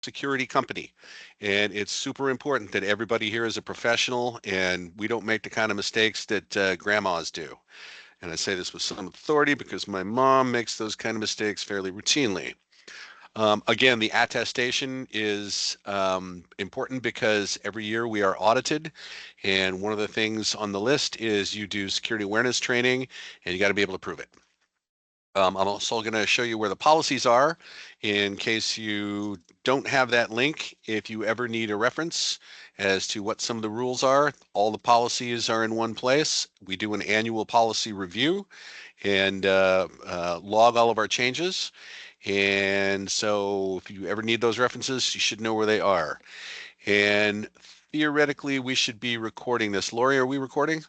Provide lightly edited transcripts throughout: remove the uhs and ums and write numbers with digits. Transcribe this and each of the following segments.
security company, and it's super important that everybody here is a professional and we don't make the kind of mistakes that grandmas do. And I say this with some authority because my mom makes those kind of mistakes fairly routinely. Again, the attestation is important because every year we are audited, and one of the things on the list is you do security awareness training, and you got to be able to prove it. I'm also going to show you where the policies are in case you don't have that link. If you ever need a reference as to what some of the rules are, all the policies are in one place. We do an annual policy review and log all of our changes. And so if you ever need those references, you should know where they are. And theoretically, we should be recording this. Lori, are we recording?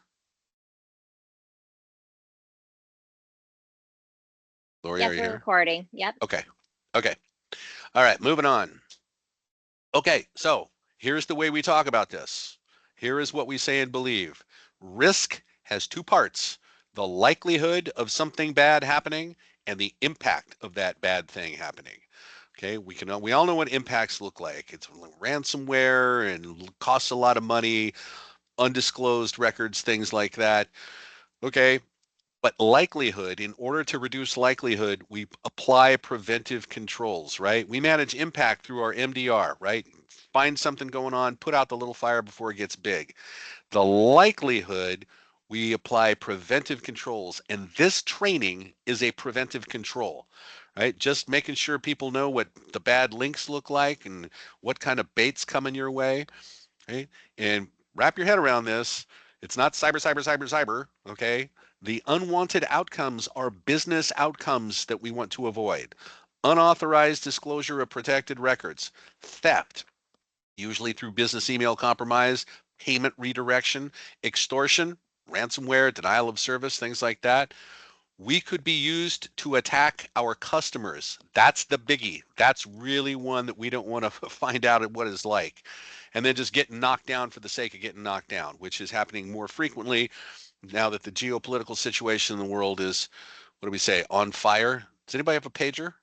Lori, are Yes, you we're here? recording. Yep. Okay. Okay. All right, moving on. Okay, so here's the way we talk about this. Here is what we say and believe. Risk has two parts: the likelihood of something bad happening and the impact of that bad thing happening. Okay, we all know what impacts look like. It's ransomware and costs a lot of money, undisclosed records, things like that. Okay, but likelihood, in order to reduce likelihood, we apply preventive controls, right? We manage impact through our MDR, right? Find something going on, put out the little fire before it gets big. The likelihood, we apply preventive controls, and this training is a preventive control, right? Just making sure people know what the bad links look like and what kind of bait's coming your way, right? And wrap your head around this. It's not cyber, cyber, cyber, cyber, okay? The unwanted outcomes are business outcomes that we want to avoid. Unauthorized disclosure of protected records, theft, usually through business email compromise, payment redirection, extortion, ransomware, denial of service, things like that. We could be used to attack our customers. That's the biggie. That's really one that we don't want to find out what it's like. And then just getting knocked down for the sake of getting knocked down, which is happening more frequently now that the geopolitical situation in the world is, what do we say, on fire. Does anybody have a pager?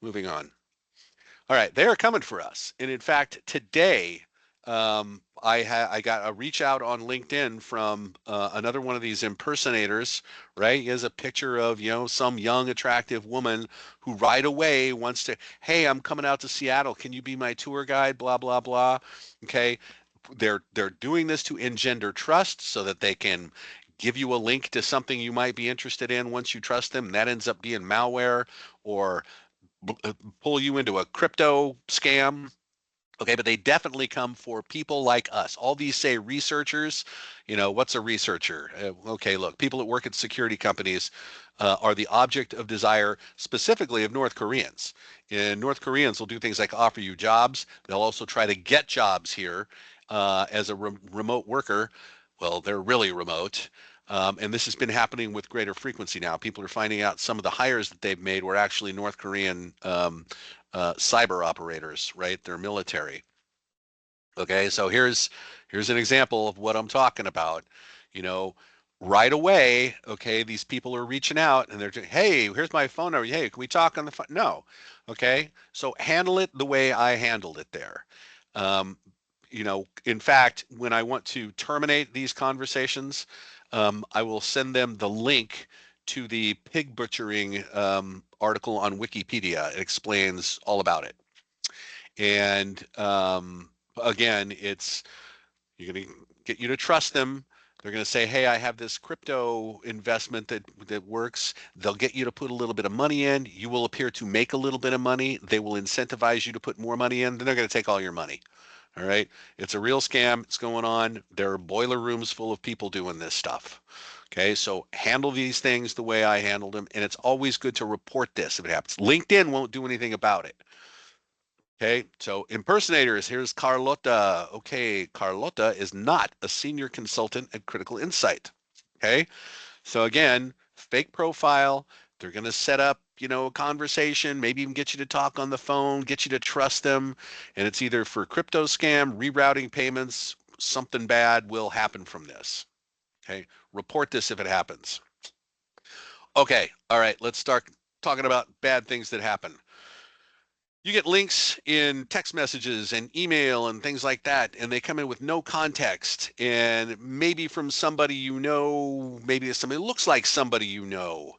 Moving on. All right, they are coming for us. And in fact, today I got a reach out on LinkedIn from another one of these impersonators. Right, he has a picture of some young attractive woman who right away wants to, hey, I'm coming out to Seattle. Can you be my tour guide? Blah blah blah. Okay, they're doing this to engender trust so that they can give you a link to something you might be interested in once you trust them. And that ends up being malware or pull you into a crypto scam. Okay, but they definitely come for people like us. All these say researchers. What's a researcher? Okay, look, people that work at security companies are the object of desire, specifically of North Koreans. And North Koreans will do things like offer you jobs. They'll also try to get jobs here as a remote worker. Well, they're really remote. And this has been happening with greater frequency now. People are finding out some of the hires that they've made were actually North Korean cyber operators, right? They're military. Okay, so here's an example of what I'm talking about. You know, right away, okay, these people are reaching out and they're saying, hey, here's my phone number. Hey, can we talk on the phone? No. Okay, so handle it the way I handled it there. Um, in fact, when I want to terminate these conversations, I will send them the link to the pig butchering article on Wikipedia. It explains all about it. And again, it's you're going to get you to trust them. They're going to say, "Hey, I have this crypto investment that works." They'll get you to put a little bit of money in. You will appear to make a little bit of money. They will incentivize you to put more money in. Then they're going to take all your money. All right. It's a real scam. It's going on. There are boiler rooms full of people doing this stuff. Okay. So handle these things the way I handled them. And it's always good to report this if it happens. LinkedIn won't do anything about it. Okay, so impersonators, here's Carlota. Okay, Carlota is not a senior consultant at Critical Insight. Okay, so again, fake profile. They're going to set up, a conversation, maybe even get you to talk on the phone, get you to trust them. And it's either for crypto scam, rerouting payments, something bad will happen from this. Okay, report this if it happens. Okay, all right, let's start talking about bad things that happen. You get links in text messages and email and things like that, and they come in with no context, and maybe from somebody you know, maybe it's somebody who looks like somebody you know,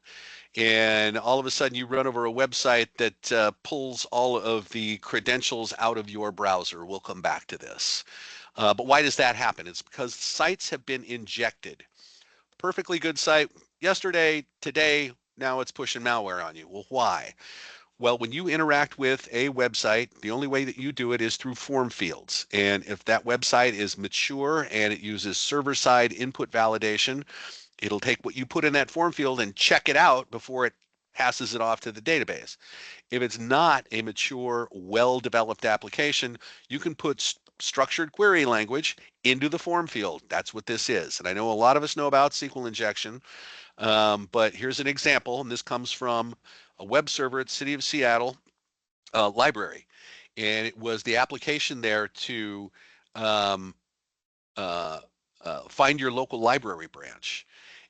and all of a sudden you run over a website that pulls all of the credentials out of your browser. We'll come back to this. But why does that happen? It's because sites have been injected. Perfectly good site yesterday, today, now it's pushing malware on you. Well, why? Well, when you interact with a website, the only way that you do it is through form fields. And if that website is mature and it uses server-side input validation, it'll take what you put in that form field and check it out before it passes it off to the database. If it's not a mature, well-developed application, you can put structured query language into the form field. That's what this is. And I know a lot of us know about SQL injection, but here's an example, and this comes from a web server at City of Seattle library. And it was the application there to um, uh, find your local library branch.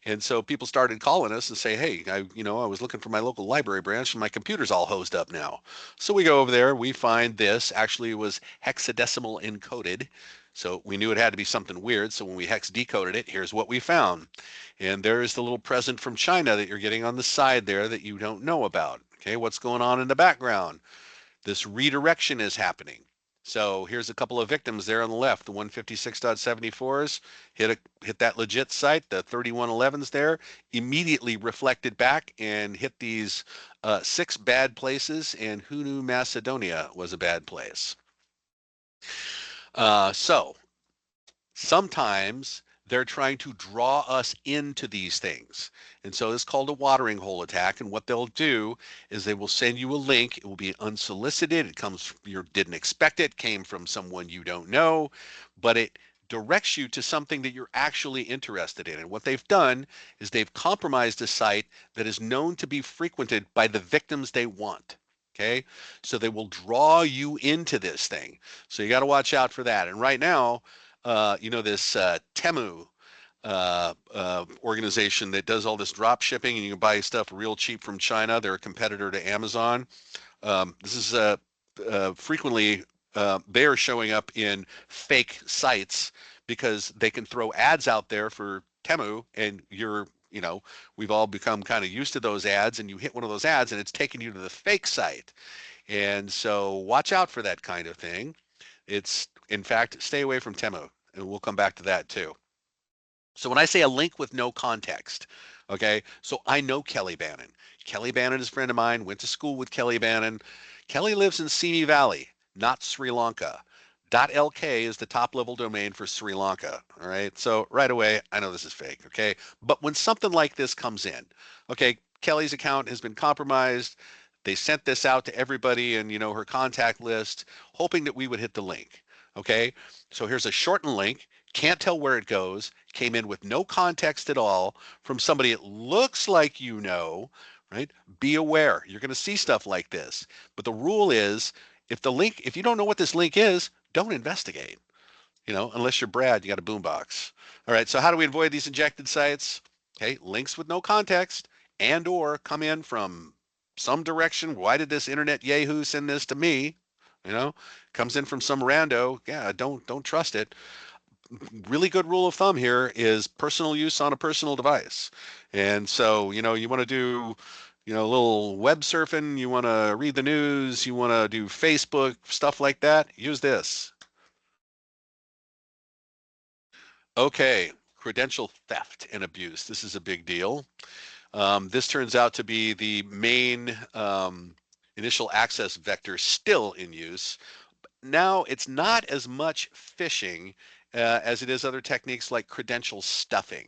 And so people started calling us and say, hey, I was looking for my local library branch and my computer's all hosed up now. So we go over there, we find this. Actually, it was hexadecimal encoded. So we knew it had to be something weird. So when we hex decoded it, here's what we found. And there's the little present from China that you're getting on the side there that you don't know about. Okay, what's going on in the background? This redirection is happening. So here's a couple of victims there on the left. The 156.74s hit that legit site. The 3111s there immediately reflected back and hit these 6 bad places. And who knew Macedonia was a bad place? So sometimes they're trying to draw us into these things. And so it's called a watering hole attack. And what they'll do is they will send you a link. It will be unsolicited. It comes, you didn't expect it, came from someone you don't know, but it directs you to something that you're actually interested in. And what they've done is they've compromised a site that is known to be frequented by the victims they want. Okay, so they will draw you into this thing. So you got to watch out for that. And right now, this Temu organization that does all this drop shipping and you can buy stuff real cheap from China. They're a competitor to Amazon. This is frequently they are showing up in fake sites because they can throw ads out there for Temu and we've all become kind of used to those ads and you hit one of those ads and it's taking you to the fake site. And so watch out for that kind of thing. It's, in fact, stay away from Temu, and we'll come back to that too. So when I say a link with no context, okay, so I know Kelly Bannon. Kelly Bannon is a friend of mine, went to school with Kelly Bannon. Kelly lives in Simi Valley, not Sri Lanka. .lk is the top level domain for Sri Lanka, all right? So right away, I know this is fake, okay? But when something like this comes in, okay, Kelly's account has been compromised. They sent this out to everybody and her contact list, hoping that we would hit the link. Okay, so here's a shortened link. Can't tell where it goes. Came in with no context at all from somebody it looks like right? Be aware. You're going to see stuff like this. But the rule is, if you don't know what this link is, don't investigate. Unless you're Brad, you got a boombox. All right. So how do we avoid these injected sites? Okay, links with no context and/or come in from some direction. Why did this internet yahoo send this to me? Comes in from some rando. Yeah, don't trust it. Really good rule of thumb here is personal use on a personal device. And so, you want to do, a little web surfing, you want to read the news, you want to do Facebook, stuff like that, use this. Okay, credential theft and abuse. This is a big deal. This turns out to be the main initial access vector still in use. Now it's not as much phishing as it is other techniques like credential stuffing.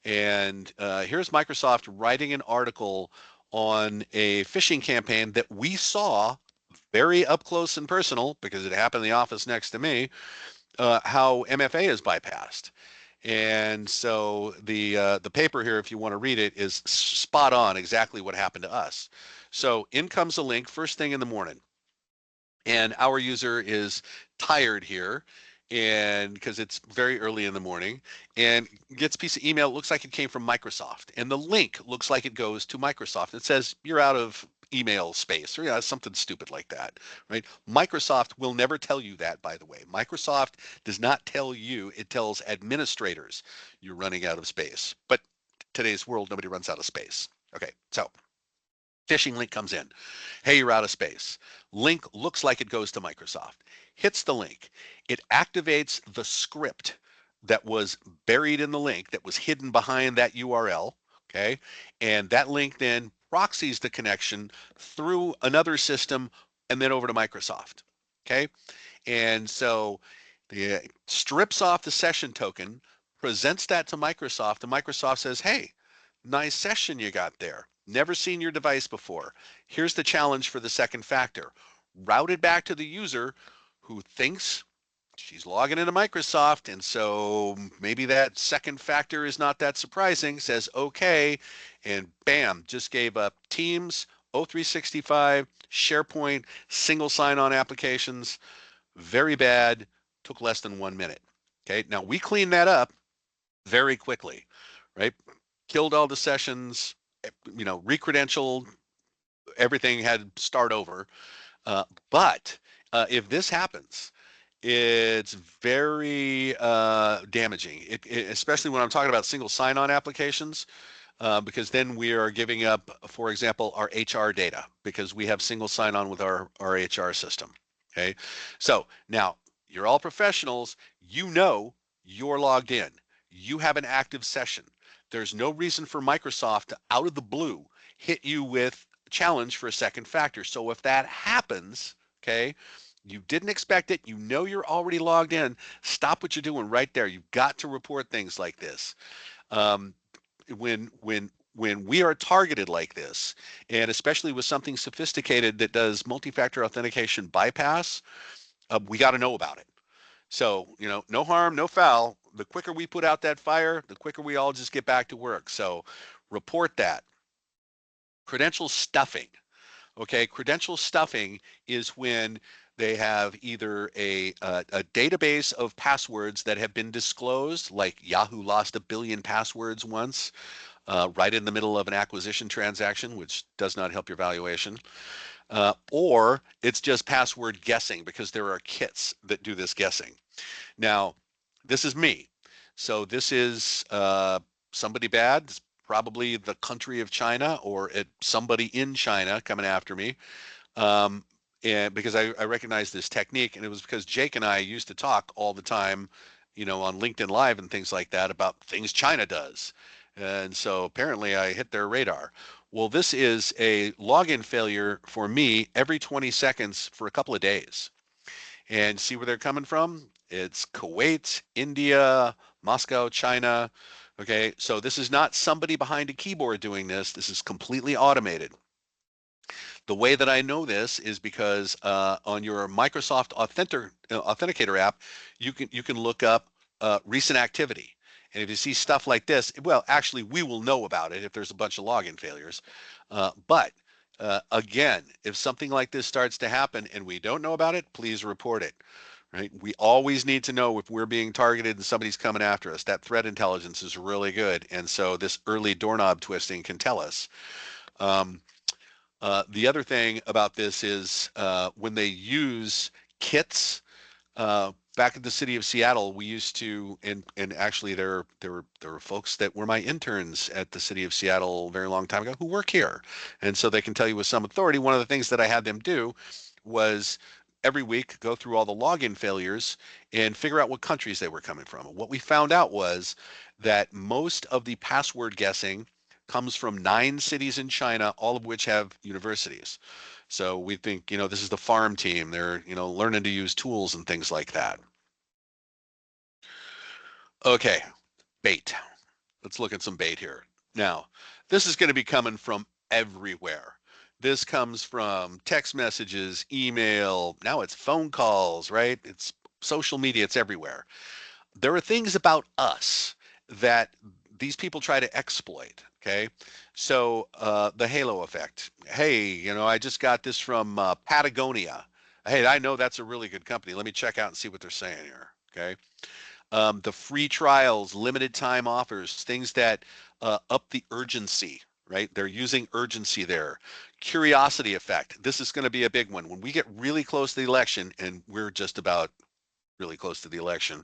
And here's Microsoft writing an article on a phishing campaign that we saw very up close and personal because it happened in the office next to me, how MFA is bypassed. And so the paper here, if you want to read it, is spot on exactly what happened to us. So in comes a link first thing in the morning. And our user is tired here and because it's very early in the morning and gets a piece of email. It looks like it came from Microsoft and the link looks like it goes to Microsoft. It says you're out of email space, or something stupid like that, right? Microsoft will never tell you that, by the way. Microsoft does not tell you, it tells administrators you're running out of space. But today's world, nobody runs out of space. Okay, so phishing link comes in. Hey, you're out of space. Link looks like it goes to Microsoft. Hits the link. It activates the script that was buried in the link that was hidden behind that URL. Okay. And that link then proxies the connection through another system and then over to Microsoft. Okay. And so it strips off the session token, presents that to Microsoft, and Microsoft says, hey, nice session you got there. Never seen your device before. Here's the challenge for the second factor. Route it back to the user who thinks she's logging into Microsoft, and so maybe that second factor is not that surprising, says okay, and bam, just gave up Teams, O365, SharePoint, single sign-on applications. Very bad, took less than 1 minute. Okay, now we cleaned that up very quickly, right? Killed all the sessions, re-credentialed, everything had to start over. But if this happens, it's very damaging, especially when I'm talking about single sign-on applications, because then we are giving up, for example, our HR data because we have single sign-on with our HR system. Okay, so now you're all professionals. You know you're logged in. You have an active session. There's no reason for Microsoft to, out of the blue, hit you with a challenge for a second factor. So if that happens, okay, you didn't expect it, you know you're already logged in, stop what you're doing right there. You've got to report things like this. Um, when we are targeted like this, and especially with something sophisticated that does multi-factor authentication bypass, we got to know about it. So, no harm, no foul. The quicker we put out that fire, the quicker we all just get back to work. So report that. Credential stuffing. Okay, credential stuffing is when they have either a database of passwords that have been disclosed, like Yahoo lost 1 billion passwords once, right in the middle of an acquisition transaction, which does not help your valuation. Or it's just password guessing because there are kits that do this guessing. Now, this is me. So this is somebody bad. It's probably the country of China or somebody in China coming after me. Um, and because I recognize this technique, and it was because Jake and I used to talk all the time, on LinkedIn Live and things like that about things China does. And so apparently I hit their radar. Well, this is a login failure for me every 20 seconds for a couple of days. And see where they're coming from? It's Kuwait, India, Moscow, China. Okay, so this is not somebody behind a keyboard doing this. This is completely automated. The way that I know this is because on your Microsoft Authenticator app, you can look up recent activity. And if you see stuff like this, well, actually, we will know about it if there's a bunch of login failures. But again, if something like this starts to happen and we don't know about it, please report it. Right? We always need to know if we're being targeted and somebody's coming after us. That threat intelligence is really good. And so this early doorknob twisting can tell us. The other thing about this is when they use kits, back in the city of Seattle, we used to, and actually there were folks that were my interns at the city of Seattle a very long time ago who work here, and so they can tell you with some authority. One of the things that I had them do was every week go through all the login failures and figure out what countries they were coming from. And what we found out was that most of the password guessing comes from 9 cities in China, all of which have universities. So we think, this is the farm team. They're, learning to use tools and things like that. Okay, bait. Let's look at some bait here. Now, this is going to be coming from everywhere. This comes from text messages, email, now it's phone calls, right? It's social media, it's everywhere. There are things about us that these people try to exploit. Okay, so the halo effect. Hey, I just got this from Patagonia. Hey, I know that's a really good company. Let me check out and see what they're saying here. Okay, the free trials, limited time offers, things that up the urgency. Right, they're using urgency there. Curiosity effect. This is going to be a big one. When we get really close to the election, and we're just about really close to the election,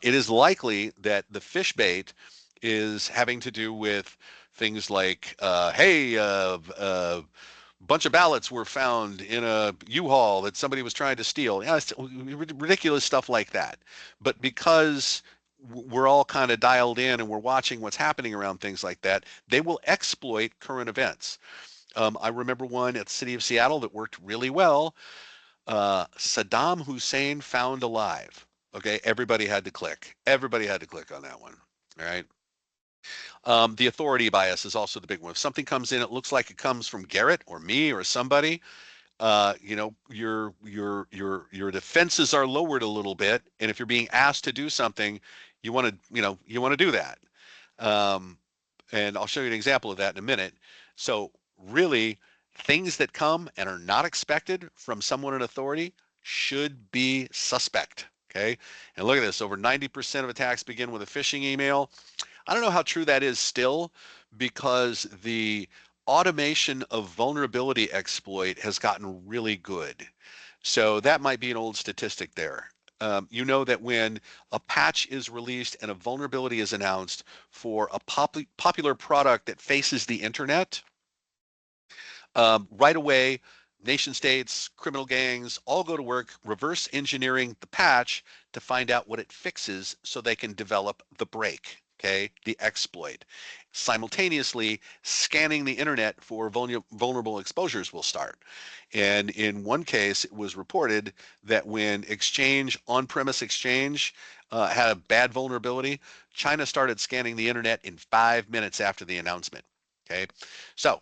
it is likely that the fish bait is having to do with things like, hey, bunch of ballots were found in a U-Haul that somebody was trying to steal. Yeah, it's ridiculous stuff like that. But because we're all kind of dialed in and we're watching what's happening around things like that, they will exploit current events. I remember one at the city of Seattle that worked really well. Saddam Hussein found alive. Okay, everybody had to click. Everybody had to click on that one. All right. The authority bias is also the big one. If something comes in, it looks like it comes from Garrett or me or somebody. Your defenses are lowered a little bit, and if you're being asked to do something, you want to do that. Um, and I'll show you an example of that in a minute. So really, things that come and are not expected from someone in authority should be suspect. Okay, and look at this: over 90% of attacks begin with a phishing email. I don't know how true that is still, because the automation of vulnerability exploit has gotten really good. So that might be an old statistic there. You know that when a patch is released and a vulnerability is announced for a popular product that faces the internet, right away, nation states, criminal gangs all go to work reverse engineering the patch to find out what it fixes so they can develop the break, okay, the exploit. Simultaneously, scanning the internet for vulnerable exposures will start. And in one case, it was reported that when Exchange, on-premise Exchange, had a bad vulnerability, China started scanning the internet in 5 minutes after the announcement. Okay, so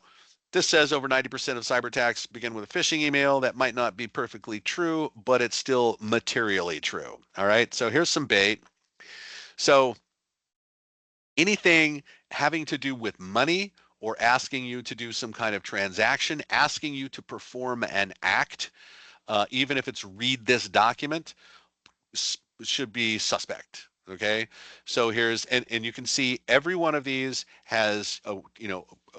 this says over 90% of cyber attacks begin with a phishing email. That might not be perfectly true, but it's still materially true. All right, so here's some bait. So anything having to do with money or asking you to do some kind of transaction, asking you to perform an act, even if it's read this document, should be suspect. Okay, so here's and you can see every one of these has a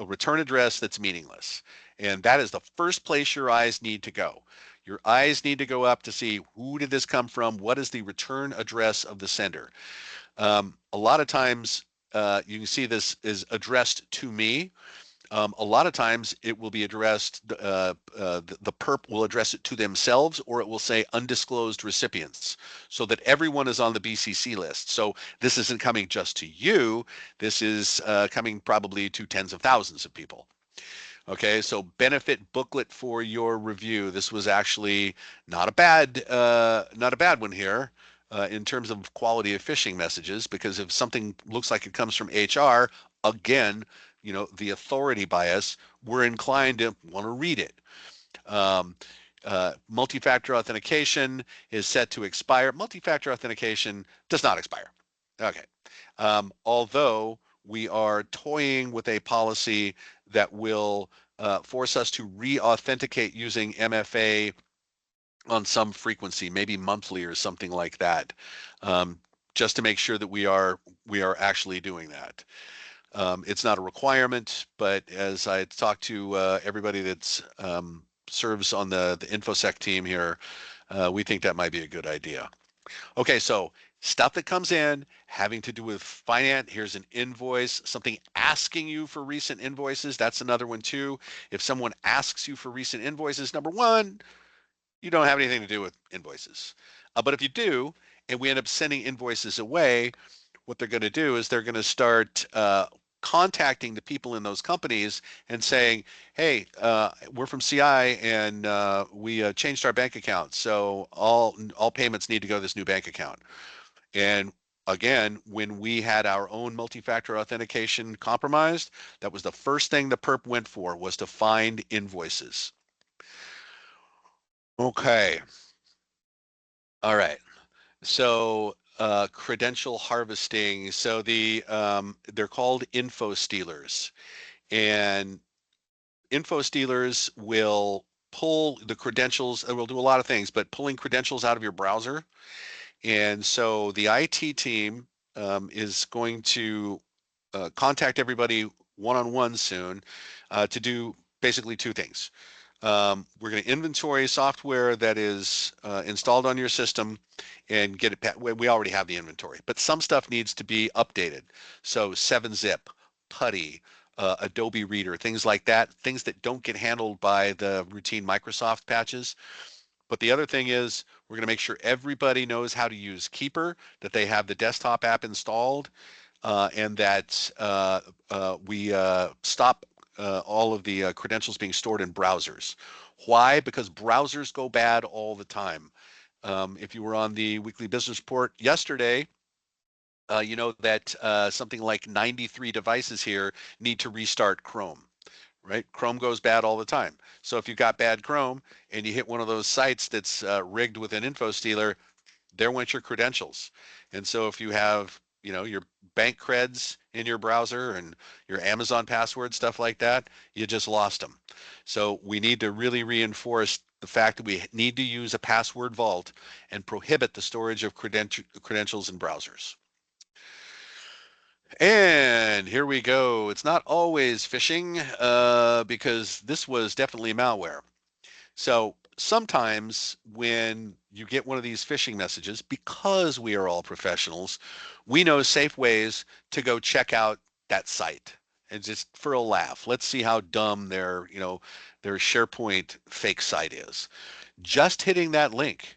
return address that's meaningless, and that is the first place your eyes need to go. Your eyes need to go up to see who did this come from, what is the return address of the sender. A lot of times you can see this is addressed to me. A lot of times it will be addressed, the perp will address it to themselves, or it will say undisclosed recipients, so that everyone is on the BCC list. So this isn't coming just to you. This is coming probably to tens of thousands of people. Okay, so benefit booklet for your review. This was actually not a bad one here. In terms of quality of phishing messages, because if something looks like it comes from HR, again, the authority bias, we're inclined to want to read it. Multi-factor authentication is set to expire. Multi-factor authentication does not expire. Okay. Although we are toying with a policy that will force us to re-authenticate using MFA on some frequency, maybe monthly or something like that, just to make sure that we are actually doing that. It's not a requirement, but as I talk to everybody that's serves on the InfoSec team here, we think that might be a good idea. Okay, so stuff that comes in having to do with finance. Here's an invoice, something asking you for recent invoices. That's another one too. If someone asks you for recent invoices, number one, you don't have anything to do with invoices. But if you do, and we end up sending invoices away, what they're going to do is they're going to start contacting the people in those companies and saying, hey, we're from CI and we changed our bank account. So all payments need to go to this new bank account. And again, when we had our own multi-factor authentication compromised, that was the first thing the perp went for, was to find invoices. Okay. All right. So credential harvesting. So they're called info stealers, and info stealers will pull the credentials. Will do a lot of things, but pulling credentials out of your browser. And so the IT team is going to contact everybody one-on-one soon to do basically two things. We're going to inventory software that is installed on your system and get it. We already have the inventory, but some stuff needs to be updated. So 7-Zip, Putty, Adobe Reader, things like that, things that don't get handled by the routine Microsoft patches. But the other thing is we're going to make sure everybody knows how to use Keeper, that they have the desktop app installed, and that we stop all of the credentials being stored in browsers. Why? Because browsers go bad all the time. If you were on the weekly business report yesterday, you know that something like 93 devices here need to restart Chrome. Right? Chrome goes bad all the time. So if you've got bad Chrome and you hit one of those sites that's rigged with an info stealer, there went your credentials. And so if you have, you know, your bank creds in your browser and your Amazon password, stuff like that, you just lost them. So we need to really reinforce the fact that we need to use a password vault and prohibit the storage of credentials in browsers. And here we go. It's not always phishing because this was definitely malware. So sometimes when you get one of these phishing messages, because we are all professionals, we know safe ways to go check out that site. And just for a laugh, let's see how dumb their, you know, their SharePoint fake site is. Just hitting that link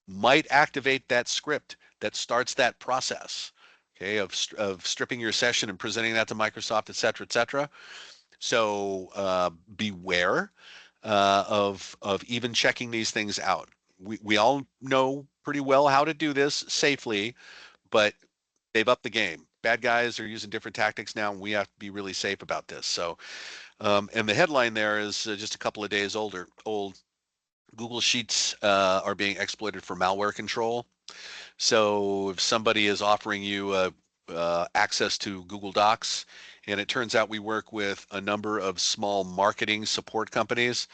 might activate that script that starts that process, okay, of stripping your session and presenting that to Microsoft, et cetera, et cetera. So beware of even checking these things out. We all know pretty well how to do this safely, but they've upped the game. Bad guys are using different tactics now, and we have to be really safe about this. So, and the headline there is just a couple of days old. Google Sheets are being exploited for malware control. So if somebody is offering you access to Google Docs, and it turns out we work with a number of small marketing support companies,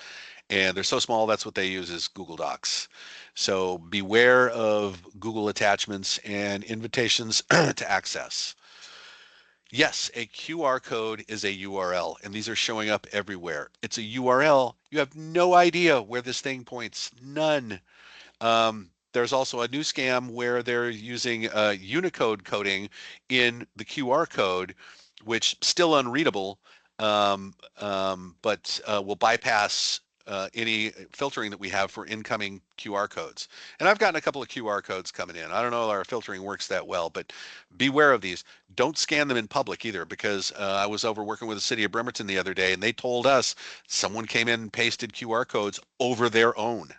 and they're so small that's what they use is Google Docs. So beware of Google attachments and invitations to access. Yes, a QR code is a URL, and these are showing up everywhere. It's a URL. You have no idea where this thing points. None. There's also a new scam where they're using Unicode coding in the QR code, which still unreadable, but will bypass any filtering that we have for incoming QR codes. And I've gotten a couple of QR codes coming in. I don't know if our filtering works that well, but beware of these. Don't scan them in public either, because I was over working with the city of Bremerton the other day, and they told us someone came in and pasted QR codes over their own.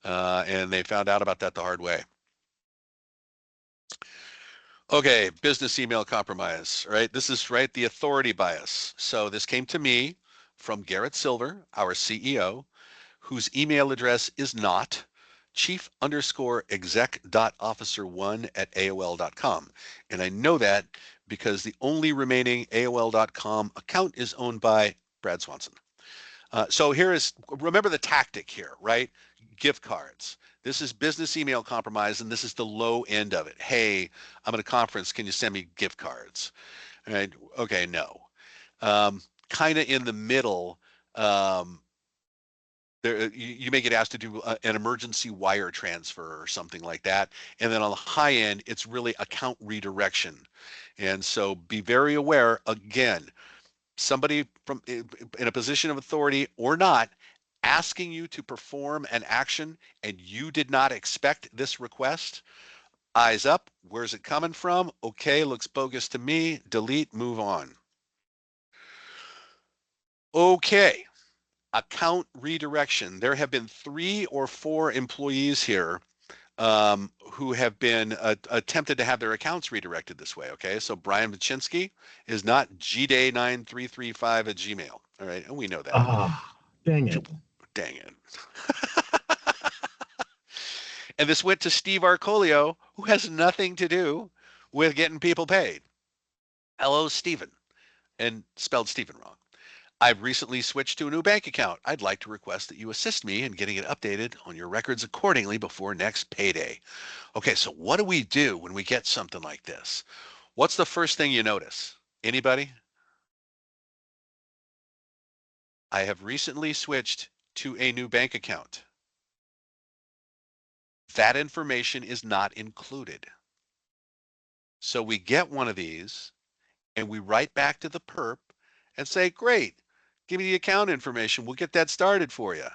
And they found out about that the hard way. Okay, business email compromise, right? This is right, the authority bias. So this came to me from Garrett Silver, our CEO, whose email address is not chief_exec.officer1@aol.com. And I know that because the only remaining AOL.com account is owned by Brad Swanson. So here is, remember the tactic here, right? Gift cards. This is business email compromise, and this is the low end of it. Hey, I'm at a conference. Can you send me gift cards? Right? Okay, no. Kind of in the middle, um, you may get asked to do an emergency wire transfer or something like that. And then on the high end, it's really account redirection. And so be very aware, again, somebody from in a position of authority or not asking you to perform an action and you did not expect this request, eyes up. Where's it coming from? Okay, looks bogus to me. Delete, move on. Okay, account redirection. There have been 3 or 4 employees here who have been attempted to have their accounts redirected this way. Okay, so Brian Vachinsky is not gday9335@gmail. All right, and we know that. Ah, dang it. Dang it. And this went to Steve Arcolio, who has nothing to do with getting people paid. Hello, Stephen, and spelled Stephen wrong. I've recently switched to a new bank account. I'd like to request that you assist me in getting it updated on your records accordingly before next payday. Okay, so what do we do when we get something like this? What's the first thing you notice? Anybody? I have recently switched to a new bank account. That information is not included. So we get one of these and we write back to the perp and say, great, give me the account information. We'll get that started for you.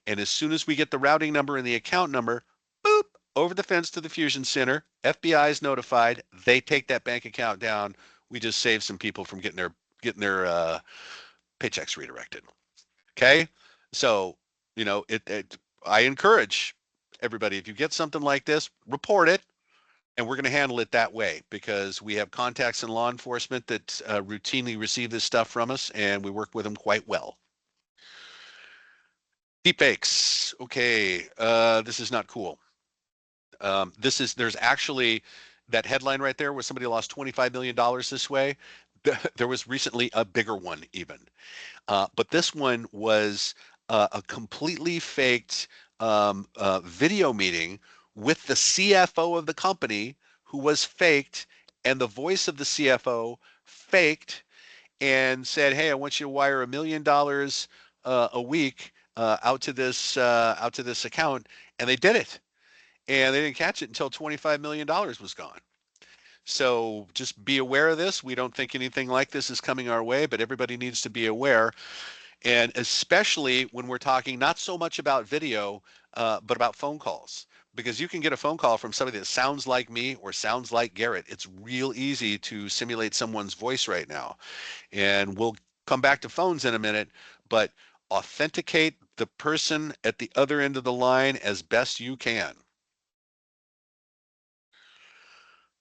And as soon as we get the routing number and the account number, boop, over the fence to the Fusion Center. FBI is notified. They take that bank account down. We just save some people from getting their paychecks redirected. Okay, so I encourage everybody, if you get something like this, report it, and we're going to handle it that way because we have contacts in law enforcement that routinely receive this stuff from us, and we work with them quite well. Deepfakes. Okay, this is not cool. There's actually that headline right there where somebody lost $25 million this way. There was recently a bigger one even. But this one was a completely faked video meeting with the CFO of the company who was faked, and the voice of the CFO faked, and said, "Hey, I want you to wire $1 million a week out to this account," and they did it, and they didn't catch it until $25 million was gone. So just be aware of this. We don't think anything like this is coming our way, but everybody needs to be aware. And especially when we're talking not so much about video, but about phone calls. Because you can get a phone call from somebody that sounds like me or sounds like Garrett. It's real easy to simulate someone's voice right now. And we'll come back to phones in a minute, but authenticate the person at the other end of the line as best you can.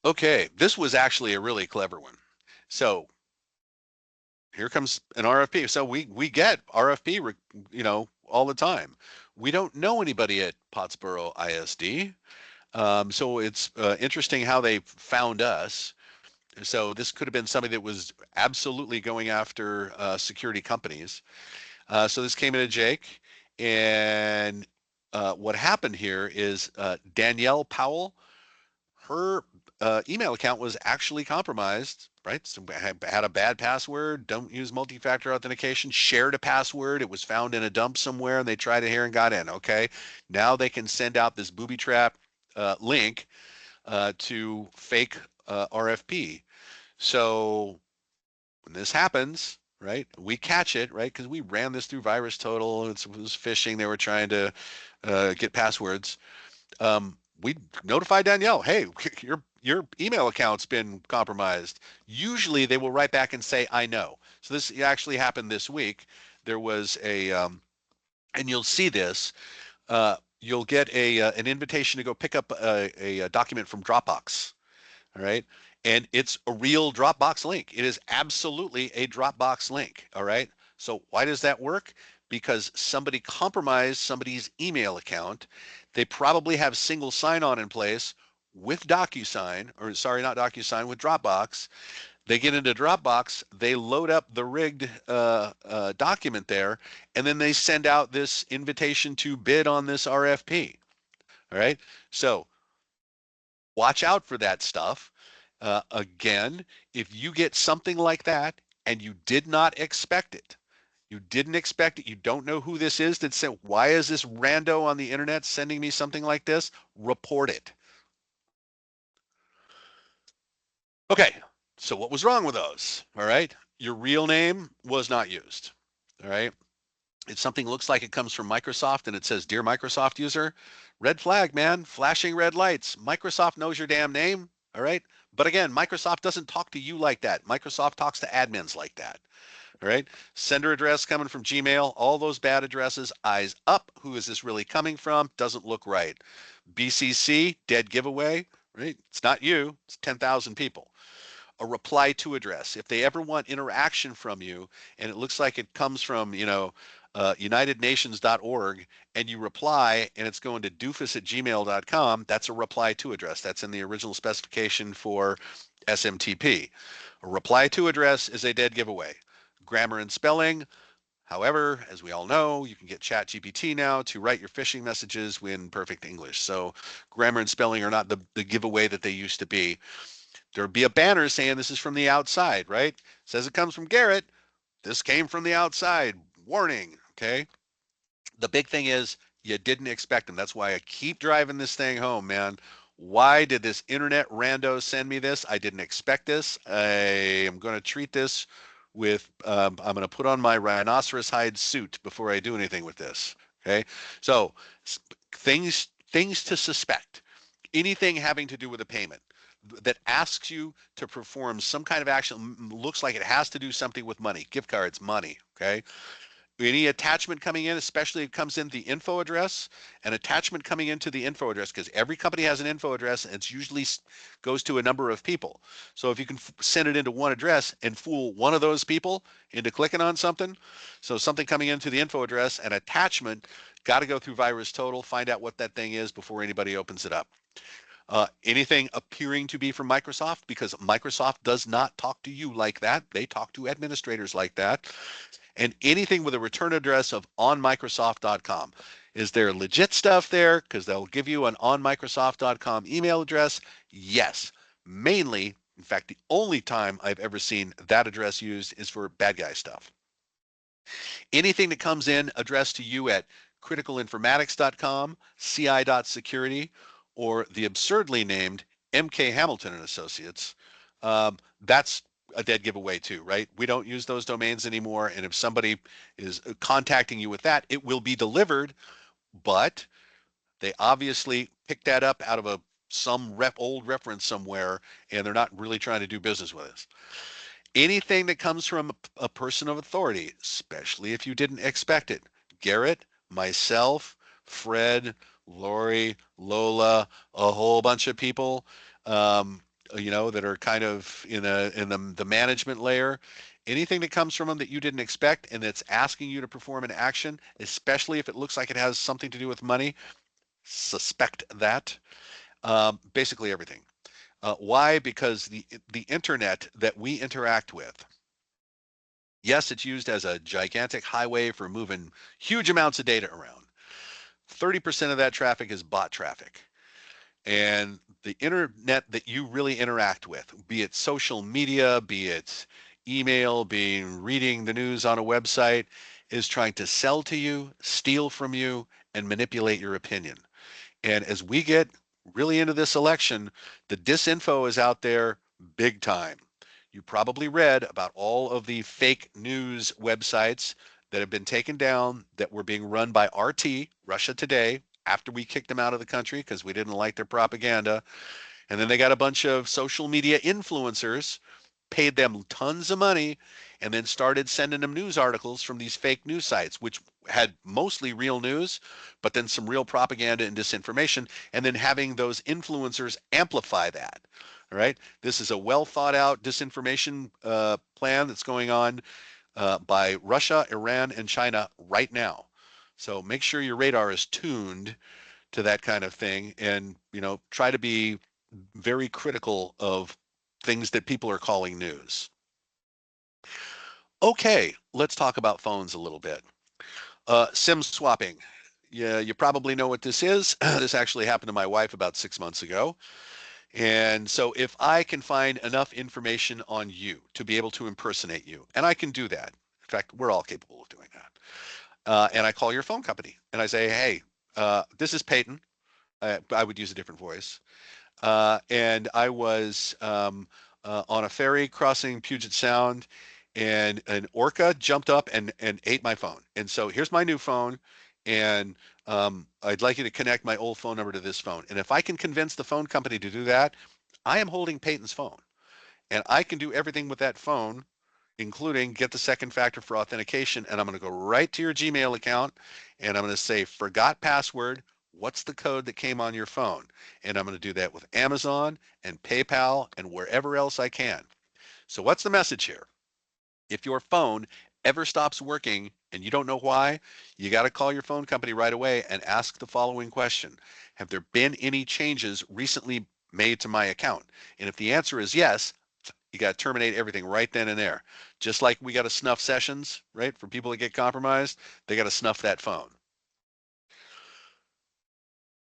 Okay, this was actually a really clever one. So here comes an RFP. So we get RFP, all the time. We don't know anybody at Pottsboro ISD, so it's interesting how they found us. So this could have been somebody that was absolutely going after security companies. So this came into Jake, and what happened here is Danielle Powell, her email account was actually compromised, right? So had a bad password, don't use multi-factor authentication, shared a password, it was found in a dump somewhere, and they tried it here and got in. Okay, now they can send out this booby trap link to fake RFP. So when this happens, right, we catch it, right, because we ran this through VirusTotal. It was phishing. They were trying to get passwords. We notify Danielle, hey, your email account's been compromised. Usually they will write back and say, I know. So this actually happened this week. There was and you'll see this, you'll get an invitation to go pick up a document from Dropbox. All right. And it's a real Dropbox link. It is absolutely a Dropbox link. All right. So why does that work? Because somebody compromised somebody's email account. They probably have single sign-on in place with DocuSign, or sorry, not DocuSign, with Dropbox. They get into Dropbox, they load up the rigged document there, and then they send out this invitation to bid on this RFP. All right. So watch out for that stuff. Again, if you get something like that and you did not expect it, you didn't expect it, you don't know who this is that said, why is this rando on the internet sending me something like this? Report it. Okay, so what was wrong with those? All right, your real name was not used. All right, if something looks like it comes from Microsoft and it says, Dear Microsoft user, red flag, man, flashing red lights. Microsoft knows your damn name. All right. But again, Microsoft doesn't talk to you like that. Microsoft talks to admins like that. All right. Sender address coming from Gmail, all those bad addresses, eyes up. Who is this really coming from? Doesn't look right. BCC, dead giveaway, right? It's not you, it's 10,000 people. A reply to address. If they ever want interaction from you and it looks like it comes from, unitednations.org, and you reply and it's going to doofus@gmail.com, that's a reply to address. That's in the original specification for SMTP. A reply to address is a dead giveaway. Grammar and spelling. However, as we all know, you can get ChatGPT now to write your phishing messages in perfect English. So grammar and spelling are not the giveaway that they used to be. There'd be a banner saying this is from the outside, right? Says it comes from Garrett. This came from the outside. warning, okay? The big thing is you didn't expect them. That's why I keep driving this thing home, man. Why did this internet rando send me this? I didn't expect this. I am going to treat this with, I'm going to put on my rhinoceros hide suit before I do anything with this. Okay. So things to suspect. Anything having to do with a payment that asks you to perform some kind of action, looks like it has to do something with money, gift cards, money. Okay. Any attachment coming in, especially it comes in the info address, an attachment coming into the info address, because every company has an info address and it's usually goes to a number of people. So if you can send it into one address and fool one of those people into clicking on something, so something coming into the info address, an attachment, got to go through VirusTotal, find out what that thing is before anybody opens it up. Anything appearing to be from Microsoft, because Microsoft does not talk to you like that. They talk to administrators like that. And anything with a return address of onmicrosoft.com. Is there legit stuff there? Because they'll give you an onmicrosoft.com email address. Yes. Mainly, in fact, the only time I've ever seen that address used is for bad guy stuff. Anything that comes in addressed to you at criticalinformatics.com, ci.security, or the absurdly named MK Hamilton and Associates, that's a dead giveaway too, right? We don't use those domains anymore. And if somebody is contacting you with that, it will be delivered, but they obviously picked that up out of some old reference somewhere, and they're not really trying to do business with us. Anything that comes from a person of authority, especially if you didn't expect it. Garrett, myself, Fred, Lori, Lola, a whole bunch of people, that are kind of in the management layer. Anything that comes from them that you didn't expect and that's asking you to perform an action, especially if it looks like it has something to do with money, suspect that. Basically everything. Why? Because the internet that we interact with, yes, it's used as a gigantic highway for moving huge amounts of data around. 30% of that traffic is bot traffic. And the internet that you really interact with, be it social media, be it email, being reading the news on a website, is trying to sell to you, steal from you, and manipulate your opinion. And as we get really into this election, the disinfo is out there big time. You probably read about all of the fake news websites that have been taken down that were being run by RT, Russia Today, after we kicked them out of the country because we didn't like their propaganda. And then they got a bunch of social media influencers, paid them tons of money, and then started sending them news articles from these fake news sites, which had mostly real news, but then some real propaganda and disinformation, and then having those influencers amplify that. All right. This is a well thought out disinformation plan that's going on by Russia, Iran, and China right now. So make sure your radar is tuned to that kind of thing, and try to be very critical of things that people are calling news. Okay, let's talk about phones a little bit. SIM swapping. Yeah, you probably know what this is. This actually happened to my wife about 6 months ago. And so if I can find enough information on you to be able to impersonate you, and I can do that. In fact, we're all capable of doing that. And I call your phone company and I say, hey, this is Peyton. I would use a different voice. And I was on a ferry crossing Puget Sound, and an orca jumped up and ate my phone. And so here's my new phone, and I'd like you to connect my old phone number to this phone. And if I can convince the phone company to do that, I am holding Peyton's phone, and I can do everything with that phone, including get the second factor for authentication. And I'm going to go right to your Gmail account, and I'm going to say, forgot password. What's the code that came on your phone? And I'm going to do that with Amazon and PayPal and wherever else I can. So what's the message here? If your phone ever stops working and you don't know why, you got to call your phone company right away and ask the following question. Have there been any changes recently made to my account? And if the answer is yes, you got to terminate everything right then and there. Just like we got to snuff sessions, right? For people that get compromised, they got to snuff that phone.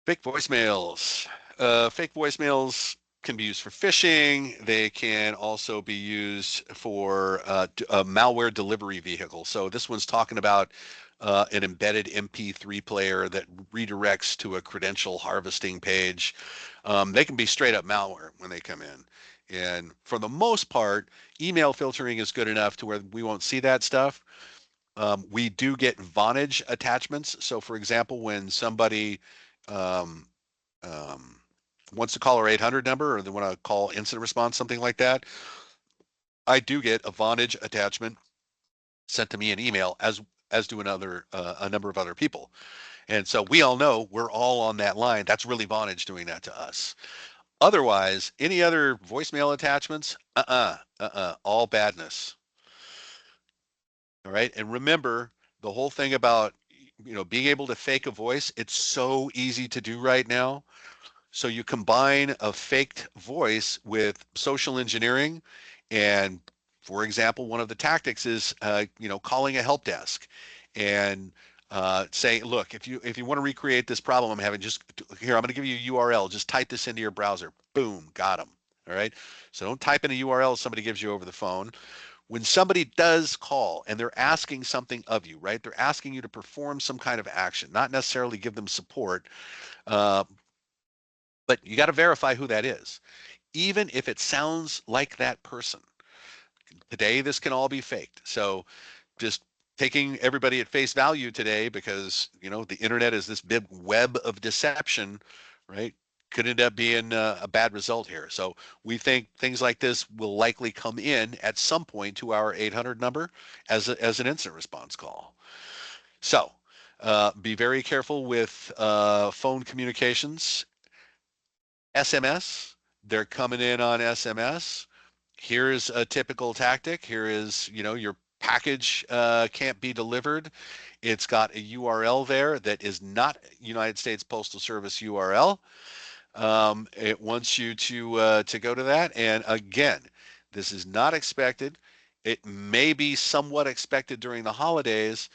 Fake voicemails. Fake voicemails can be used for phishing. They can also be used for a malware delivery vehicle. So this one's talking about an embedded MP3 player that redirects to a credential harvesting page. They can be straight up malware when they come in. And for the most part, email filtering is good enough to where we won't see that stuff. We do get Vonage attachments. So for example, when somebody um, um, wants to call our 800 number or they want to call incident response, something like that, I do get a Vonage attachment sent to me in email as do a number of other people. And so we all know we're all on that line. That's really Vonage doing that to us. Otherwise, any other voicemail attachments, all badness. All right. And remember the whole thing about being able to fake a voice, it's so easy to do right now. So you combine a faked voice with social engineering, and for example, one of the tactics is calling a help desk and saying, look, if you want to recreate this problem I'm having, just here, I'm going to give you a URL. Just type this into your browser. Boom, got them. All right. So don't type in a URL somebody gives you over the phone. When somebody does call and they're asking something of you, right? They're asking you to perform some kind of action, not necessarily give them support. Uh, but you got to verify who that is, even if it sounds like that person. Today, this can all be faked. So just taking everybody at face value today, because the internet is this big web of deception, right? Could end up being a bad result here. So we think things like this will likely come in at some point to our 800 number as an incident response call. So be very careful with phone communications. SMS, they're coming in on SMS. Here's a typical tactic. Here is, your package can't be delivered. It's got a URL there that is not United States Postal Service URL. It wants you to go to that. And again, this is not expected. It may be somewhat expected during the holidays,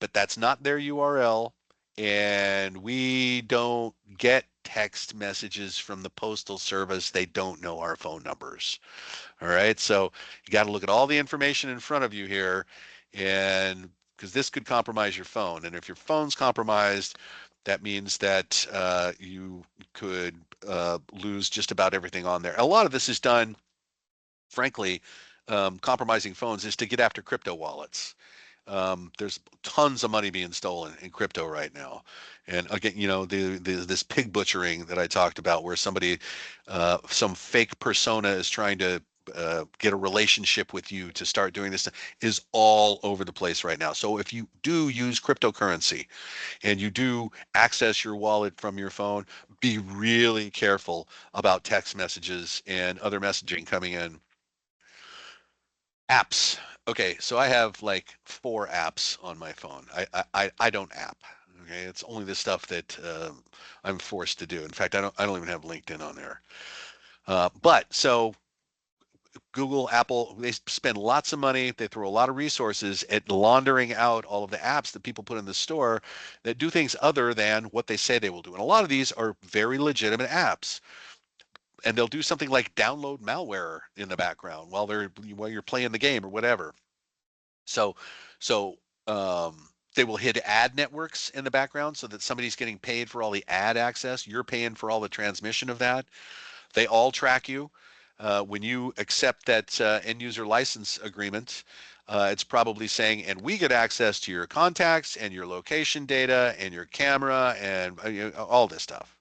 but that's not their URL. And we don't get text messages from the Postal Service. They don't know our phone numbers. All right. So you got to look at all the information in front of you here. And because this could compromise your phone. And if your phone's compromised, that means that you could lose just about everything on there. A lot of this is done, frankly, compromising phones is to get after crypto wallets. There's tons of money being stolen in crypto right now. And again, this pig butchering that I talked about, where somebody, some fake persona is trying to get a relationship with you to start doing this, is all over the place right now. So if you do use cryptocurrency and you do access your wallet from your phone, be really careful about text messages and other messaging coming in. Apps. Okay, so I have like 4 apps on my phone. I don't app. Okay, it's only the stuff that I'm forced to do. In fact, I don't even have LinkedIn on there. But so Google, Apple, they spend lots of money. They throw a lot of resources at laundering out all of the apps that people put in the store that do things other than what they say they will do. And a lot of these are very legitimate apps, and they'll do something like download malware in the background while you're playing the game or whatever. So, so they will hit ad networks in the background so that somebody's getting paid for all the ad access. You're paying for all the transmission of that. They all track you. When you accept that end user license agreement, it's probably saying, and we get access to your contacts and your location data and your camera and all this stuff.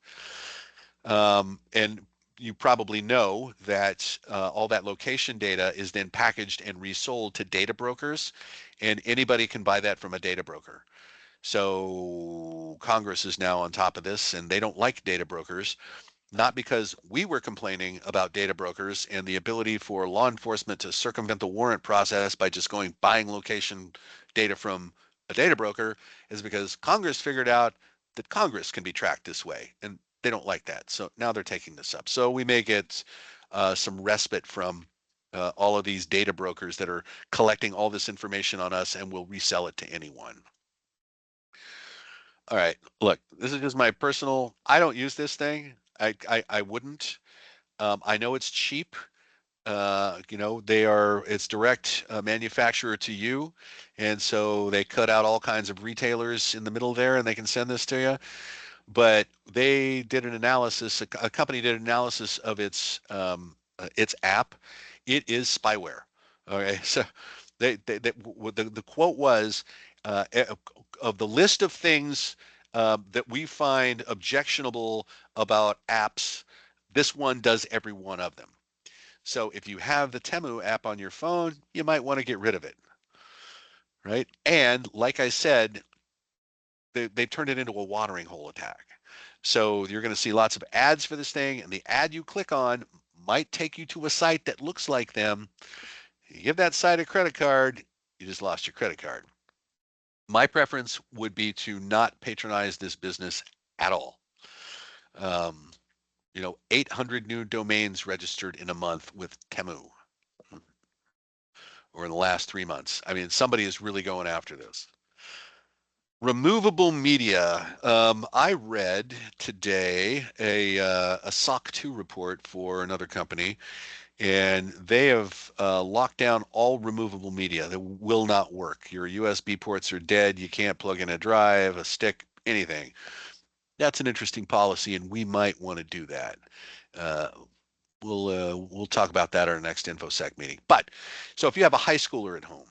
And you probably know that all that location data is then packaged and resold to data brokers, and anybody can buy that from a data broker. So Congress is now on top of this, and they don't like data brokers, not because we were complaining about data brokers and the ability for law enforcement to circumvent the warrant process by just buying location data from a data broker, is because Congress figured out that Congress can be tracked this way, and they don't like that. So now they're taking this up. So we may get some respite from all of these data brokers that are collecting all this information on us and will resell it to anyone. All right, look, this is just my personal, I don't use this thing. I wouldn't. I know it's cheap. It's direct manufacturer to you. And so they cut out all kinds of retailers in the middle there and they can send this to you. But they did an analysis, a company did an analysis of its app. It is spyware. Okay. So the quote was, of the list of things that we find objectionable about apps, this one does every one of them. So if you have the Temu app on your phone, you might want to get rid of it, right? And like I said, they've turned it into a watering hole attack. So you're going to see lots of ads for this thing, and the ad you click on might take you to a site that looks like them. You give that site a credit card, you just lost your credit card. My preference would be to not patronize this business at all. 800 new domains registered in a month with Temu, or in the last 3 months. I mean, somebody is really going after this. Removable media. I read today a SOC 2 report for another company, and they have locked down all removable media that will not work. Your USB ports are dead. You can't plug in a drive, a stick, anything. That's an interesting policy, and we might want to do that. Uh, we'll talk about that at our next InfoSec meeting. But so if you have a high schooler at home,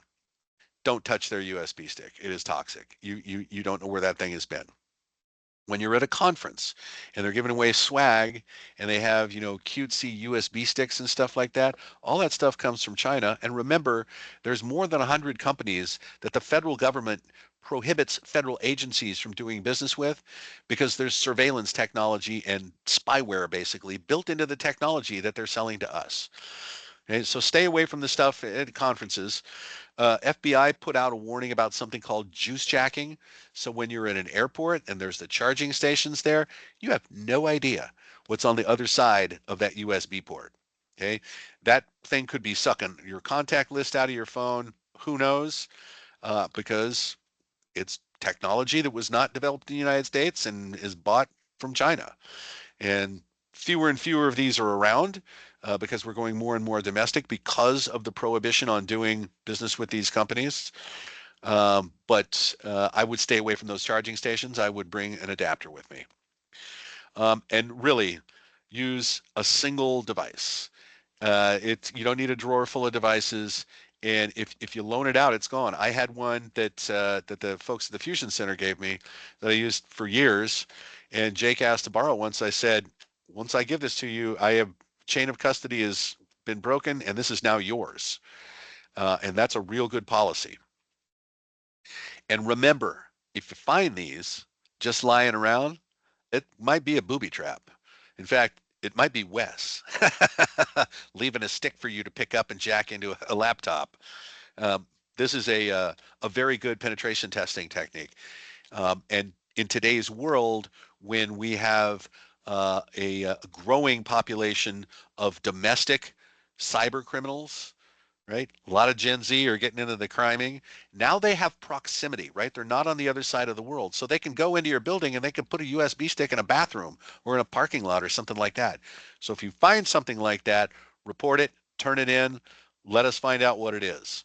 don't touch their USB stick. It is toxic. You don't know where that thing has been. When you're at a conference and they're giving away swag and they have, cutesy USB sticks and stuff like that, all that stuff comes from China. And remember, there's more than 100 companies that the federal government prohibits federal agencies from doing business with because there's surveillance technology and spyware basically built into the technology that they're selling to us. Okay, so stay away from the stuff at conferences. FBI put out a warning about something called juice jacking. So when you're in an airport and there's the charging stations there, you have no idea what's on the other side of that USB port. Okay, that thing could be sucking your contact list out of your phone. Who knows? Because it's technology that was not developed in the United States and is bought from China. And fewer and fewer of these are around because we're going more and more domestic because of the prohibition on doing business with these companies. But I would stay away from those charging stations. I would bring an adapter with me. And really use a single device. You don't need a drawer full of devices. And if you loan it out, it's gone. I had one that the folks at the Fusion Center gave me that I used for years. And Jake asked to borrow once. I said, once I give this to you, I have chain of custody has been broken, and this is now yours. And that's a real good policy. And remember, if you find these just lying around, it might be a booby trap. In fact, it might be Wes leaving a stick for you to pick up and jack into a laptop. This is a very good penetration testing technique. And in today's world, when we have a growing population of domestic cyber criminals, right? A lot of Gen Z are getting into the criming. Now they have proximity, right? They're not on the other side of the world. So they can go into your building and they can put a USB stick in a bathroom or in a parking lot or something like that. So if you find something like that, report it, turn it in, let us find out what it is.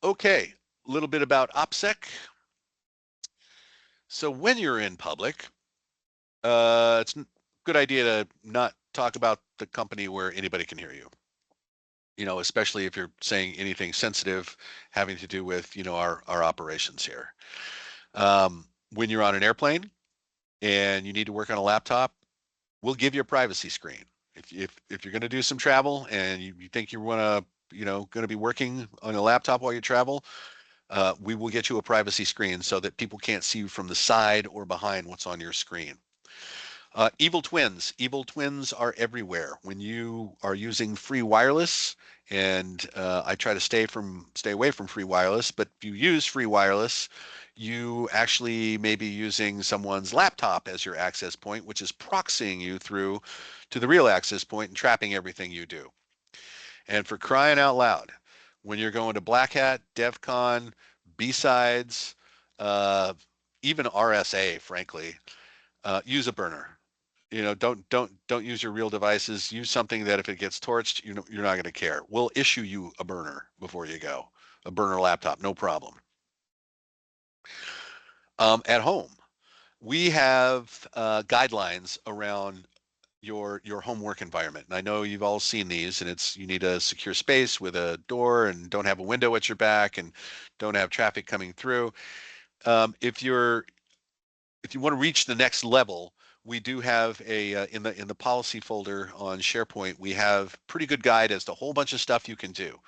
Okay, a little bit about OPSEC. So when you're in public, it's a good idea to not talk about the company where anybody can hear you. Especially if you're saying anything sensitive having to do with, our operations here. When you're on an airplane and you need to work on a laptop, we'll give you a privacy screen. If you're going to do some travel and you think you want to, going to be working on a laptop while you travel, we will get you a privacy screen so that people can't see you from the side or behind what's on your screen. Evil twins. Evil twins are everywhere. When you are using free wireless, and I try to stay away from free wireless, but if you use free wireless, you actually may be using someone's laptop as your access point, which is proxying you through to the real access point and trapping everything you do. And for crying out loud, when you're going to Black Hat, DEF CON, B-Sides, even RSA, frankly, use a burner. don't use your real devices. Use something that if it gets torched, you're not going to care. We'll issue you a burner before you go, a burner laptop, no problem. At home, we have guidelines around your home work environment. And I know you've all seen these, and it's you need a secure space with a door and don't have a window at your back and don't have traffic coming through. If you want to reach the next level, we do have a in the policy folder on SharePoint, we have pretty good guide as to a whole bunch of stuff you can do,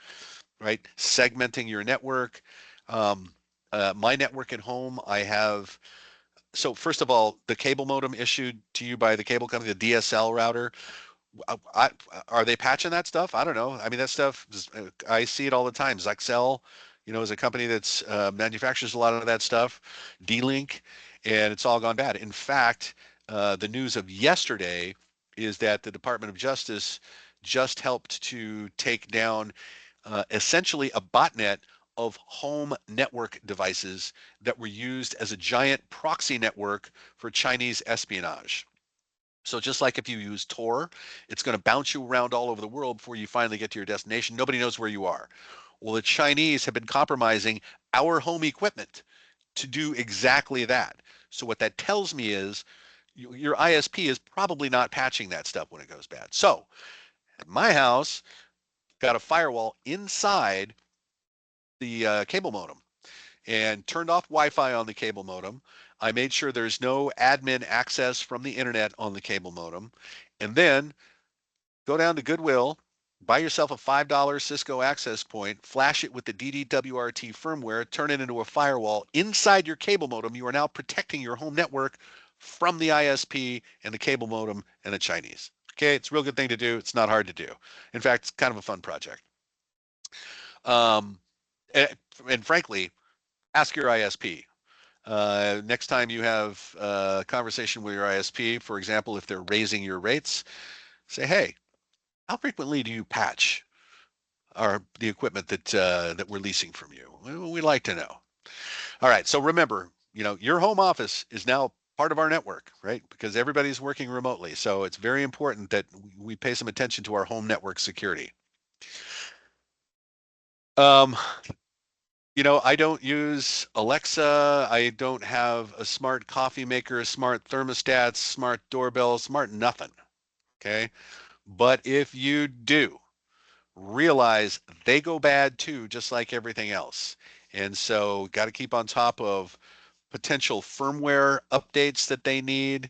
right? Segmenting your network. My network at home, I have. So first of all, the cable modem issued to you by the cable company, the DSL router. I, are they patching that stuff? I don't know. I mean, that stuff, I see it all the time. Zyxel, is a company that's manufactures a lot of that stuff. D-Link, and it's all gone bad. In fact, the news of yesterday is that the Department of Justice just helped to take down essentially a botnet of home network devices that were used as a giant proxy network for Chinese espionage. So just like if you use Tor, it's going to bounce you around all over the world before you finally get to your destination. Nobody knows where you are. Well, the Chinese have been compromising our home equipment to do exactly that. So what that tells me is your ISP is probably not patching that stuff when it goes bad. So at my house, got a firewall inside the cable modem and turned off Wi-Fi on the cable modem. I made sure there's no admin access from the internet on the cable modem. And then go down to Goodwill, buy yourself a $5 Cisco access point, flash it with the DDWRT firmware, turn it into a firewall inside your cable modem. You are now protecting your home network from the ISP and the cable modem and the Chinese. Okay, it's a real good thing to do. It's not hard to do. In fact, it's kind of a fun project. Um, and frankly, ask your ISP. Next time you have a conversation with your ISP, for example, if they're raising your rates, say, hey, how frequently do you patch the equipment that we're leasing from you? We'd like to know. All right, so remember, your home office is now part of our network, right? Because everybody's working remotely. So it's very important that we pay some attention to our home network security. Um, I don't use Alexa. I don't have a smart coffee maker, smart thermostats, smart doorbell, smart nothing. Okay. But if you do, realize they go bad too, just like everything else. And so got to keep on top of potential firmware updates that they need.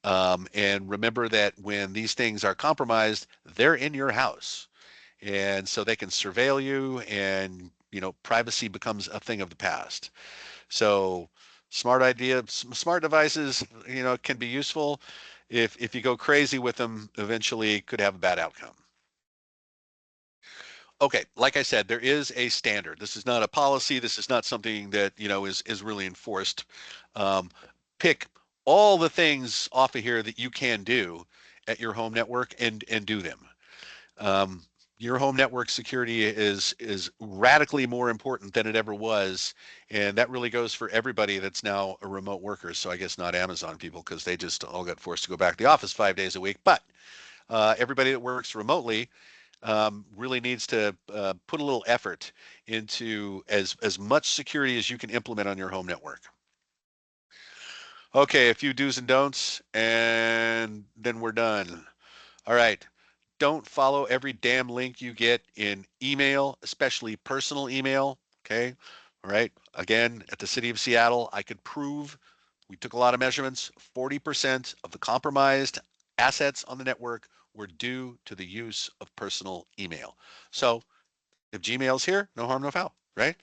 And remember that when these things are compromised, they're in your house. And so they can surveil you and privacy becomes a thing of the past. So smart devices, can be useful. If you go crazy with them, eventually could have a bad outcome. Okay, like I said, there is a standard. This is not a policy. This is not something that is really enforced. Um, Pick all the things off of here that you can do at your home network and do them. Um, your home network security is radically more important than it ever was, and that really goes for everybody that's now a remote worker. So I guess not Amazon people because they just all got forced to go back to the office 5 days a week. But everybody that works remotely really needs to put a little effort into as much security as you can implement on your home network. Okay, a few do's and don'ts, and then we're done. All right. Don't follow every damn link you get in email, especially personal email. Okay. All right. Again, at the city of Seattle, I could prove we took a lot of measurements. 40% of the compromised assets on the network were due to the use of personal email. So if Gmail's here, no harm, no foul, right?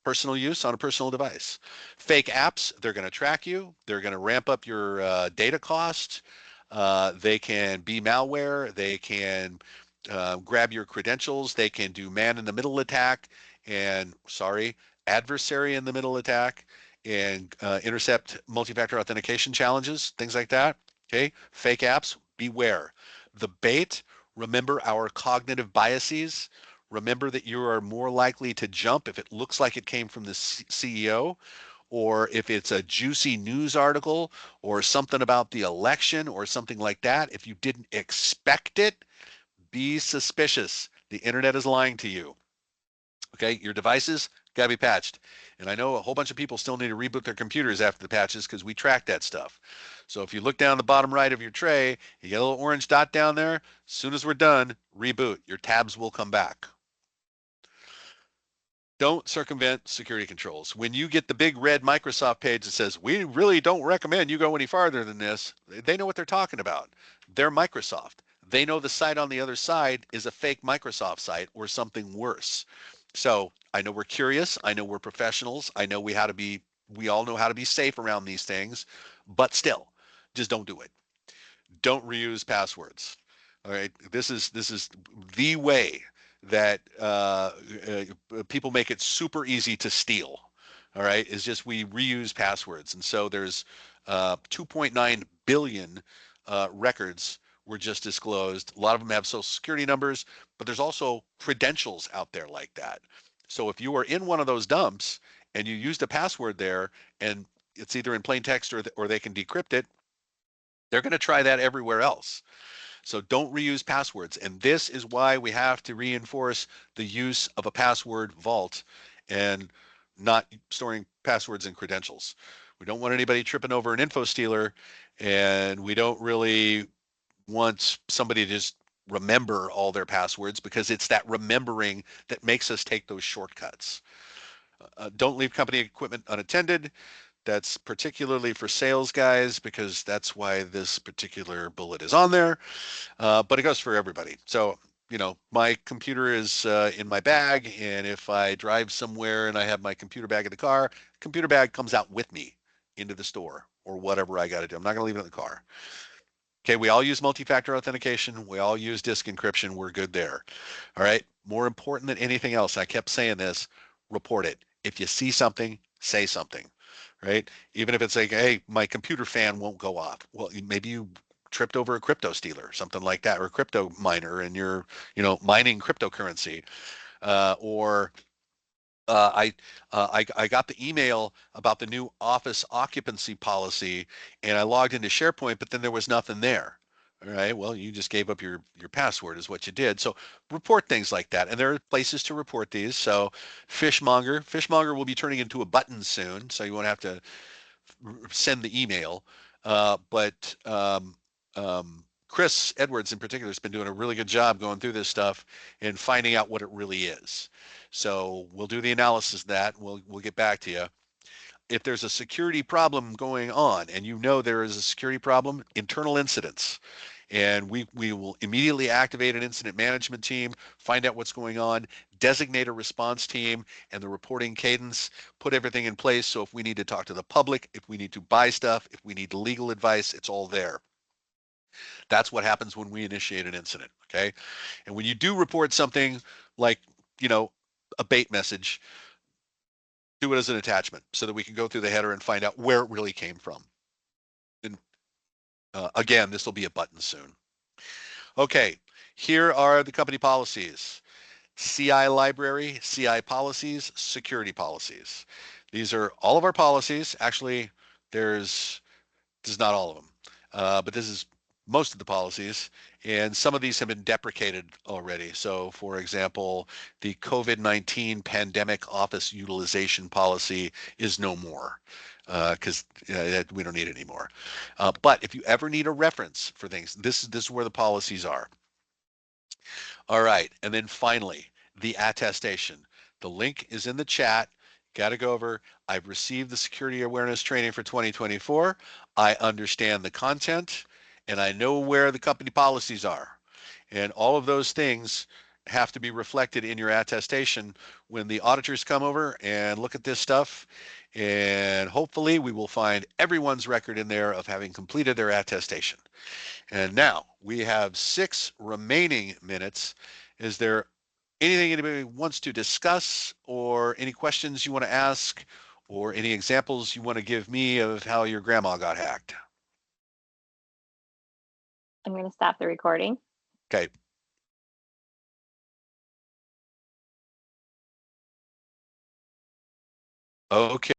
Personal use on a personal device. Fake apps, they're going to track you. They're going to ramp up your data cost. They can be malware. They can grab your credentials. They can do man in the middle attack and, adversary in the middle attack and intercept multi-factor authentication challenges, things like that. Okay, fake apps, beware. The bait, remember our cognitive biases. Remember that you are more likely to jump if it looks like it came from the CEO or if it's a juicy news article or something about the election or something like that, if you didn't expect it, be suspicious. The internet is lying to you. Okay, your devices got to be patched. And I know a whole bunch of people still need to reboot their computers after the patches because we track that stuff. So if you look down the bottom right of your tray, you get a little orange dot down there. As soon as we're done, reboot. Your tabs will come back. Don't circumvent security controls. When you get the big red Microsoft page that says, we really don't recommend you go any farther than this, they know what they're talking about. They're Microsoft. They know the site on the other side is a fake Microsoft site or something worse. So I know we're curious. I know we're professionals. I know we all know how to be safe around these things, but still, just don't do it. Don't reuse passwords. All right, this is the way that people make it super easy to steal. All right, is just we reuse passwords, and so there's 2.9 billion records were just disclosed. A lot of them have social security numbers, but there's also credentials out there like that. So if you are in one of those dumps and you used a password there, and it's either in plain text or they can decrypt it, they're going to try that everywhere else. So don't reuse passwords. And this is why we have to reinforce the use of a password vault and not storing passwords and credentials. We don't want anybody tripping over an info stealer, and we don't really want somebody to just remember all their passwords, because it's that remembering that makes us take those shortcuts. Don't leave company equipment unattended. That's particularly for sales guys, because that's why this particular bullet is on there. But it goes for everybody. So, my computer is in my bag, and if I drive somewhere and I have my computer bag in the car, computer bag comes out with me into the store or whatever I got to do. I'm not going to leave it in the car. Okay, we all use multi-factor authentication. We all use disk encryption. We're good there. All right. More important than anything else, I kept saying this, report it. If you see something, say something, right? Even if it's like, hey, my computer fan won't go off. Well, maybe you tripped over a crypto stealer, something like that, or a crypto miner, and you're, mining cryptocurrency. Or I got the email about the new office occupancy policy, and I logged into SharePoint, but then there was nothing there. All right. Well, you just gave up your password is what you did. So report things like that, and there are places to report these. So Fishmonger will be turning into a button soon, so you won't have to send the email. But Chris Edwards in particular has been doing a really good job going through this stuff and finding out what it really is. So we'll do the analysis of that. We'll get back to you. If there's a security problem going on, and there is a security problem, internal incidents. And we will immediately activate an incident management team, find out what's going on, designate a response team and the reporting cadence, put everything in place. So if we need to talk to the public, if we need to buy stuff, if we need legal advice, it's all there. That's what happens when we initiate an incident. Okay. And when you do report something like, a bait message, do it as an attachment so that we can go through the header and find out where it really came from. And again, this will be a button soon. Okay, here are the company policies. CI library, CI policies, security policies. These are all of our policies. Actually, this is not all of them, but this is most of the policies, and some of these have been deprecated already. So for example, the COVID-19 pandemic office utilization policy is no more, because we don't need it anymore. But if you ever need a reference for things, this is where the policies are. All right, and then finally, the attestation. The link is in the chat. Got to go over. I've received the security awareness training for 2024. I understand the content, and I know where the company policies are. And all of those things have to be reflected in your attestation when the auditors come over and look at this stuff. And hopefully we will find everyone's record in there of having completed their attestation. And now we have 6 remaining minutes. Is there anything anybody wants to discuss, or any questions you want to ask, or any examples you want to give me of how your grandma got hacked? I'm going to stop the recording. Okay. Okay.